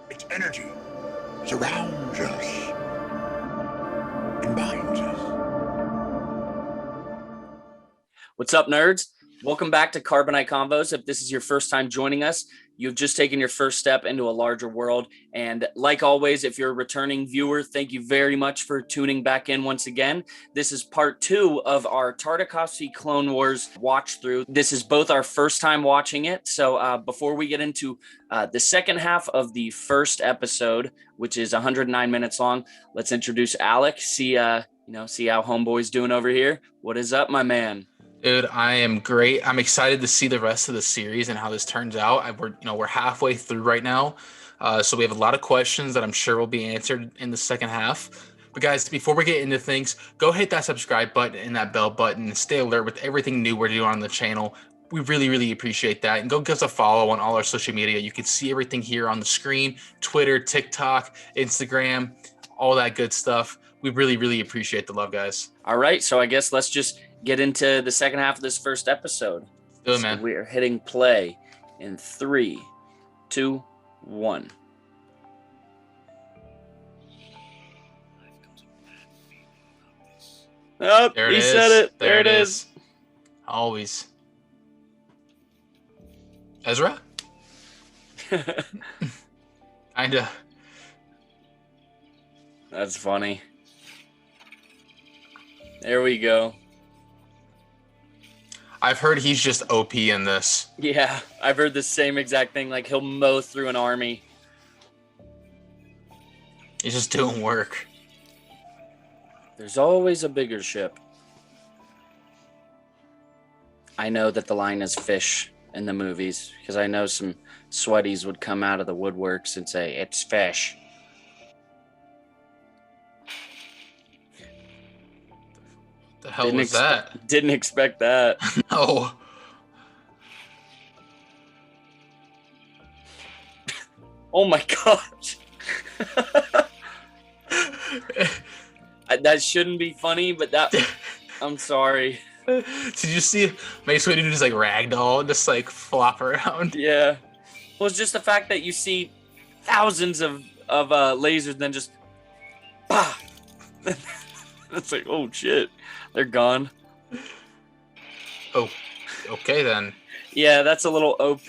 Its energy surrounds us and binds us. What's up, nerds? Welcome back to Carbonite Convos. If this is your first time joining us, you've just taken your first step into a larger world. And like always, if you're a returning viewer, thank you very much for tuning back in once again. This is part 2 of our Tartakovsky Clone Wars watch through. This is both our first time watching it. So before we get into the second half of the first episode, which is 109 minutes long, let's introduce Alec. See how homeboy's doing over here. What is up, my man? Dude, I am great. I'm excited to see the rest of the series and how this turns out. We're halfway through right now, so we have a lot of questions that I'm sure will be answered in the second half. But guys, before we get into things, go hit that subscribe button and that bell button and stay alert with everything new we're doing on the channel. We really, really appreciate that. And go give us a follow on all our social media. You can see everything here on the screen: Twitter, TikTok, Instagram, all that good stuff. We really, really appreciate the love, guys. All right, so I guess let's just get into the second half of this first episode. Do it, man. We are hitting play in 3, 2, 1. Oh, There it he is. said it. There it is. Always. Ezra? Kinda. That's funny. There we go. I've heard he's just OP in this. Yeah, I've heard the same exact thing. Like, he'll mow through an army. He's just doing work. There's always a bigger ship. I know that the line is fish in the movies because I know some sweaties would come out of the woodworks and say, it's fish. The hell was that? Didn't expect that. No. Oh my gosh. That shouldn't be funny, but I'm sorry. Did you see Mace Windu just like ragdoll and just like flop around? Yeah. Well, it's just the fact that you see thousands of lasers and then just bah! It's like, oh shit, they're gone. Oh, okay then. Yeah, that's a little OP.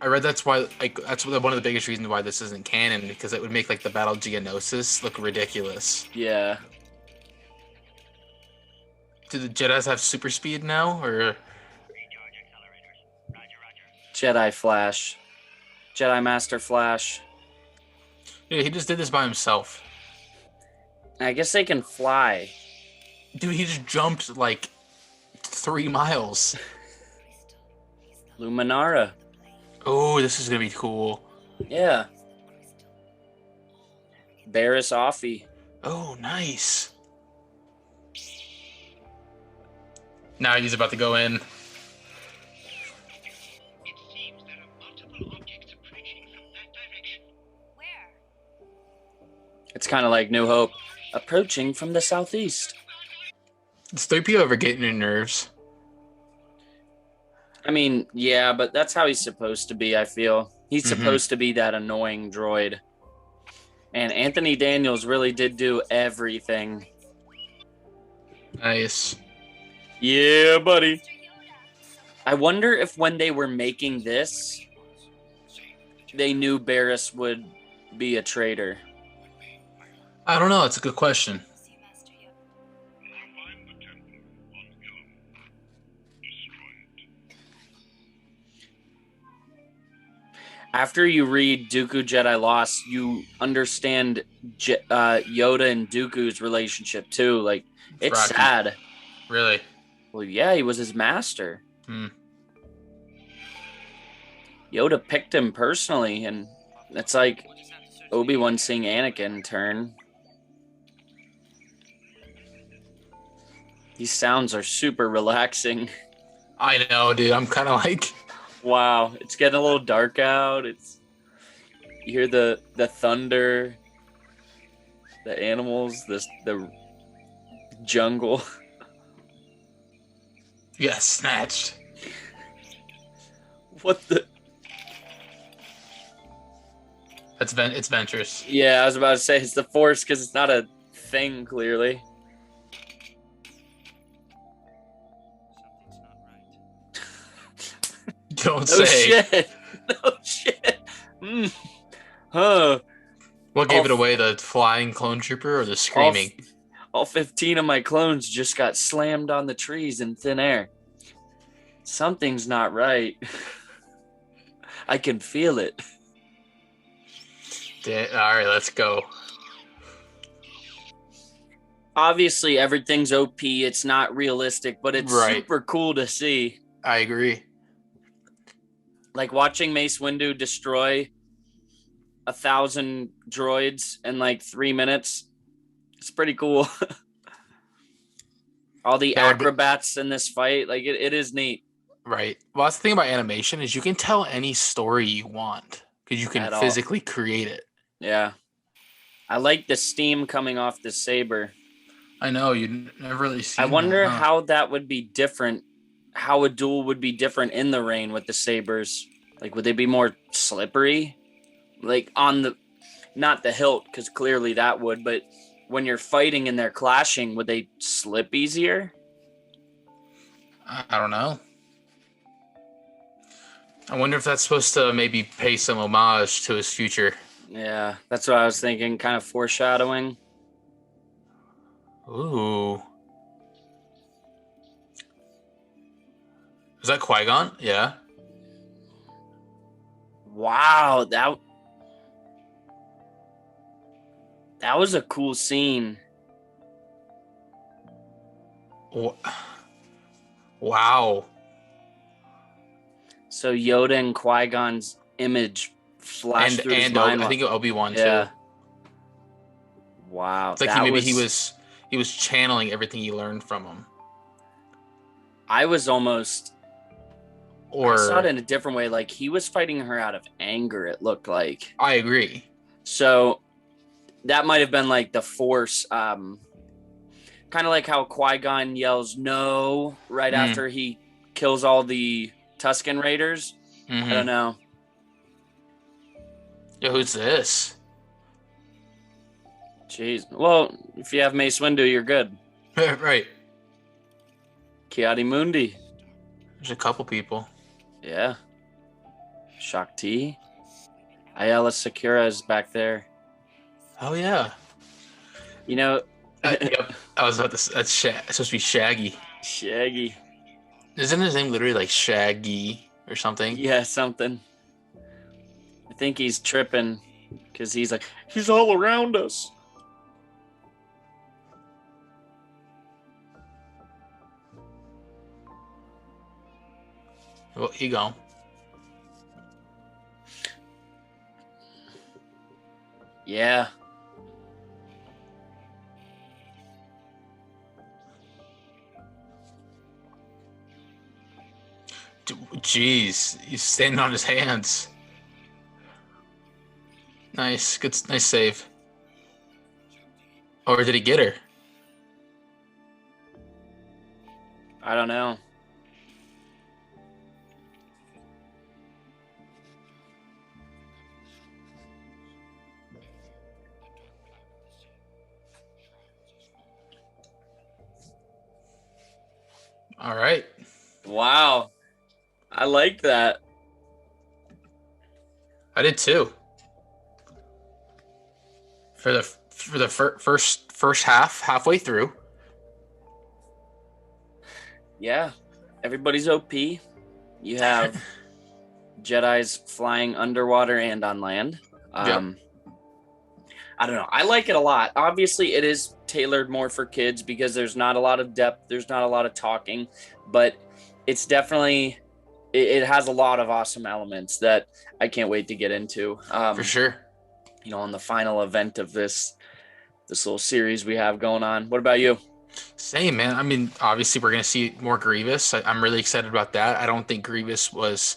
I read that's why, like, that's one of the biggest reasons why this isn't canon, because it would make like the Battle of Geonosis look ridiculous. Yeah. Do the Jedis have super speed now, or? Jedi Flash. Jedi Master Flash. Dude, he just did this by himself. I guess they can fly. Dude, he just jumped like 3 miles. Luminara. Oh, this is gonna be cool. Yeah. Barris Offee. Oh, nice. Now he's about to go in. It seems there are multiple objects approaching from that direction. Where? It's kind of like New Hope. Approaching from the southeast. Is 3PO ever getting your nerves? I mean, yeah, but that's how he's supposed to be, I feel. He's supposed to be that annoying droid. And Anthony Daniels really did do everything. Nice. Yeah, buddy. I wonder if when they were making this, they knew Barris would be a traitor. I don't know. It's a good question. Find the temple on Ilum. Destroy it. After you read Dooku Jedi Lost, you understand Yoda and Dooku's relationship too. Like, it's Rocky. sad. Really? Well, yeah, he was his master. Yoda picked him personally, and it's like Obi-Wan seeing Anakin turn. These sounds are super relaxing. I know, dude. I'm kind of like... Wow, it's getting a little dark out. You hear the thunder, the animals, the jungle. Yes, snatched. What the? It's Ventress. Yeah, I was about to say it's the Force because it's not a thing, clearly. Don't No say. shit. No shit. Huh. What gave All it away? The flying clone trooper or the All, screaming? all 15 of my clones just got slammed on the trees in thin air. Something's not right. I can feel it. All right, let's go. Obviously, everything's OP. It's not realistic, but it's Right. super cool to see. I agree. Like watching Mace Windu destroy 1,000 droids in like 3 minutes. It's pretty cool. All the That would be- acrobats in this fight, like it is neat. Right. Well, that's the thing about animation is you can tell any story you want because you can At all. physically create it. Yeah. I like the steam coming off the saber. I know you never really seen. I wonder that, huh? how that would be different. How a duel would be different in the rain with the sabers. Like, would they be more slippery? Like on the, not the hilt, because clearly that would. But when you're fighting and they're clashing, would they slip easier? I don't know. I wonder if that's supposed to maybe pay some homage to his future. Yeah, that's what I was thinking. Kind of foreshadowing. Ooh. Is that Qui-Gon? Yeah. Wow, that was a cool scene. Wow. So Yoda and Qui-Gon's image flashed through his mind. I think Obi-Wan Yeah. too. Wow. It's like he was channeling everything he learned from him. I was almost. Or I saw it in a different way. Like he was fighting her out of anger. It looked like. I agree. So that might have been like the Force. Kind of like how Qui-Gon yells "No" right after he kills all the Tusken Raiders. I don't know. Yo, who's this? Jeez. Well, if you have Mace Windu, you're good. Right. Kiadi Mundi. There's a couple people. Yeah. Shakti. Ayala Sakura is back there. Oh yeah. You know. Yep. I was about to. That's supposed to be Shaggy. Shaggy. Isn't his name literally like Shaggy or something? Yeah, something. I think he's tripping because he's like, he's all around us. Well, he gone. Yeah. Jeez, he's standing on his hands. Nice, good, nice save. Or did he get her? I don't know. All right. Wow. I like that. I did too. For the first halfway through. Yeah. Everybody's OP. You have Jedi's flying underwater and on land. Yep. I don't know. I like it a lot. Obviously, it is tailored more for kids because there's not a lot of depth. There's not a lot of talking, but it's definitely, it has a lot of awesome elements that I can't wait to get into. For sure. You know, on the final event of this little series we have going on. What about you? Same, man. I mean, obviously, we're going to see more Grievous. I'm really excited about that. I don't think Grievous was...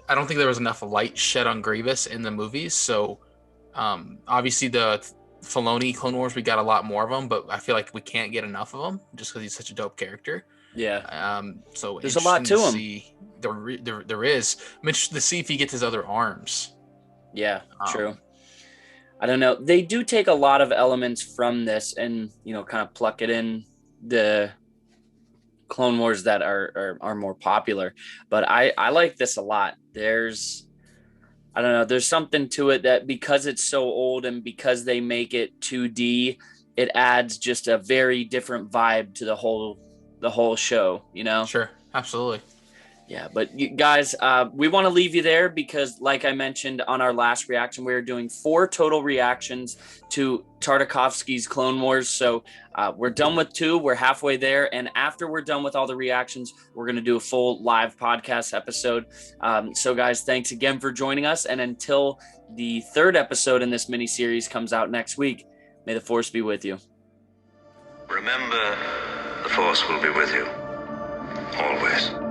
I don't think there was enough light shed on Grievous in the movies, so... obviously the Filoni Clone Wars, we got a lot more of them, but I feel like we can't get enough of them just because he's such a dope character. Yeah. So there's a lot to him. there is. I'm interested to see if he gets his other arms. Yeah, true. I don't know. They do take a lot of elements from this and, kind of pluck it in the Clone Wars that are more popular. But I like this a lot. I don't know, there's something to it that because it's so old and because they make it 2D, it adds just a very different vibe to the whole show, Sure, absolutely. Yeah, but you guys, we want to leave you there because, like I mentioned on our last reaction, we're doing 4 total reactions to Tartakovsky's Clone Wars. So we're done with 2. We're halfway there. And after we're done with all the reactions, we're going to do a full live podcast episode. So, guys, thanks again for joining us. And until the 3rd episode in this mini-series comes out next week, may the Force be with you. Remember, the Force will be with you. Always.